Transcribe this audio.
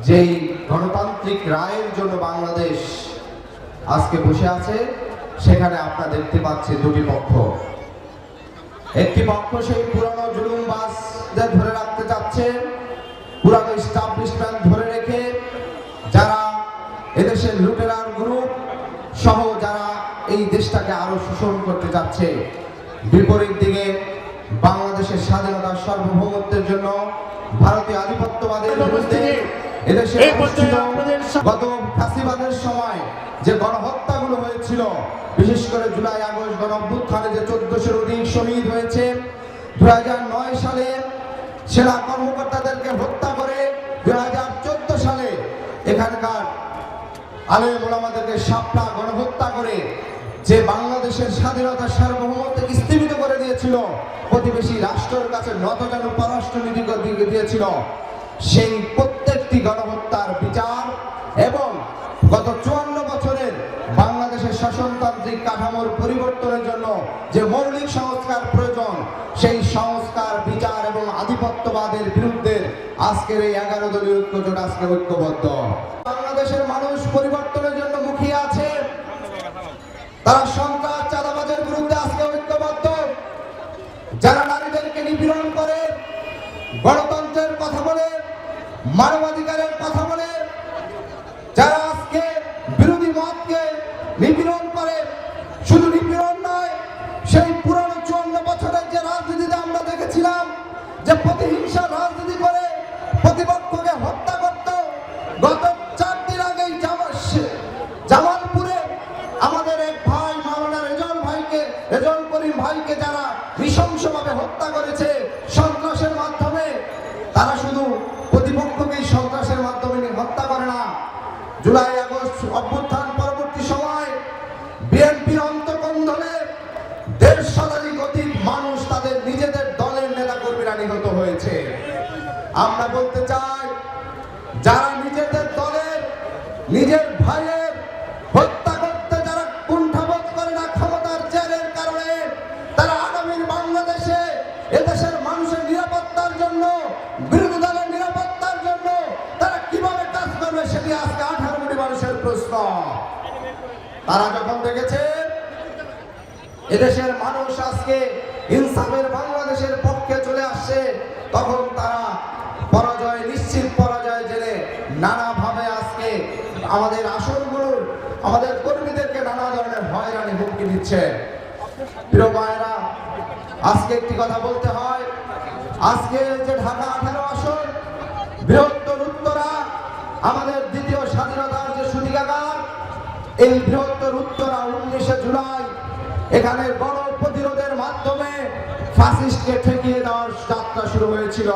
যেই গণতান্ত্রিক রায়ের জন্য বাংলাদেশ আজকে বসে আছে, সেখানে আপনারা দেখতে পাচ্ছেন দুটি পক্ষ। একটি পক্ষ সেই পুরানো জুলুমবাজদের ধরে রাখতে চাচ্ছে, পুরানো এস্টাবলিশমেন্ট ধরে রেখে যারা এদেশের লুটেরার গ্রুপ সহ যারা এই দেশটাকে আরো শোষণ করতে যাচ্ছে। বিপরীত দিকে বাংলাদেশের স্বাধীনতার সার্বভৌমত্বের জন্য ভারতীয় আধিপত্যবাদের বিরুদ্ধে এদেশে গত ফ্যাসিবাদের সময় যে গণহত্যাগুলো হয়েছিল, বিশেষ করে জুলাই আগস্ট গণ অভ্যুত্থানে যে 1400-এর অধিক শহীদ হয়েছে, 2009 সালে সেনা কর্মকর্তাদেরকে হত্যা করে 2014 সালে এখানকার আলেম ওলামাদেরকে শাপলা গণহত্যা করে যে বাংলাদেশের স্বাধীনতার সার্বভৌমত্বকে স্থগিত করে দিয়েছিল, প্রতিবেশী রাষ্ট্রের কাছে নতজানু পররাষ্ট্রনীতি দিয়েছিল, সেই প্রত্যেকটি গণহত্যার বিচার এবং গত 54 বছরের বাংলাদেশের শাসনতান্ত্রিক কাঠামোর পরিবর্তনের জন্য যে মৌলিক সংস্কার প্রয়োজন, সেই সংস্কার বিচার এবং আধিপত্যবাদের বিরুদ্ধে আজকের এই 11 দলীয় ঐক্যজোট আজকে ঐক্যবদ্ধ। বাংলাদেশের মানুষ পরিবর্তনের জন্য মুখিয়ে আছে, তারা সন্ত্রাস চাঁদাবাজের বিরুদ্ধে আজকে ঐক্যবদ্ধ। যারা নারীদেরকে নিপীড়ন করে, গণতন্ত্রের কথা বলে, মানবাধিকারের কথা বলে, যারা আজকে বিরোধী মতকে নিপীড়ন করে, শুধু নিপীড়ন নয়, সেই পুরনো 54 বছরের যে রাজনীতিতে আমরা দেখেছিলাম যে প্রতিহিংসা রাজনীতি করে প্রতিপক্ষকে হত্যা করত। গত 4 দিন আগেই জামালপুরে আমাদের এক ভাই মাওলানা রেজল করিম ভাইকে যারা নৃশংসভাবে হত্যা করেছে সন্ত্রাসের মাধ্যমে, তারা শুধু প্রতিপক্ষকেই সন্ত্রাসের মাধ্যমে হত্যা করে না। জুলাই আগস্ট অভ্যুত্থান পরবর্তী সময় বিএনপির অন্তর্কন্ধনে 1.5 শতাধিক অধিক মানুষ তাদের নিজেদের দলের নেতা কর্মীরা নিহত হয়েছে। আমরা বলতে চাই, যারা নিজেদের দলের নিজের ভাইয়ের হত্যা করতে যারা কুণ্ঠাবোধ করে না ক্ষমতার জেরের কারণে, তারা আগামীর বাংলাদেশে এদেশের মানুষের নিরাপত্তার জন্য, বিরোধী দলের নিরাপত্তার জন্য তারা কিভাবে কাজ করবে, সেটি আজকে 18 কোটি মানুষের প্রশ্ন। তারা যখন দেখেছে এদেশের মানুষ আজকে ইনসাফের বাংলাদেশের পক্ষে চলে আসছে, তখন তারা পরাজয়, নিশ্চিত পরাজয় জেনে নানাভাবে আজকে আমাদের আসনগুলোর আমাদের কর্মীদেরকে নানা ধরনের হয়রানি হুমকি দিচ্ছে। প্রিয় ভাইরা, আজকে একটি কথা বলতে হয়, আজকে যে ঢাকা 18 আসন, বৃহত্তর উত্তরা আমাদের দ্বিতীয় স্বাধীনতার যে সূতিকাগার, এই বৃহত্তর উত্তরা 19 জুলাই এখানে গণ প্রতিরোধের মাধ্যমে ফ্যাসিস্টকে ঠেকিয়ে দেওয়ার যাত্রা শুরু হয়েছিল।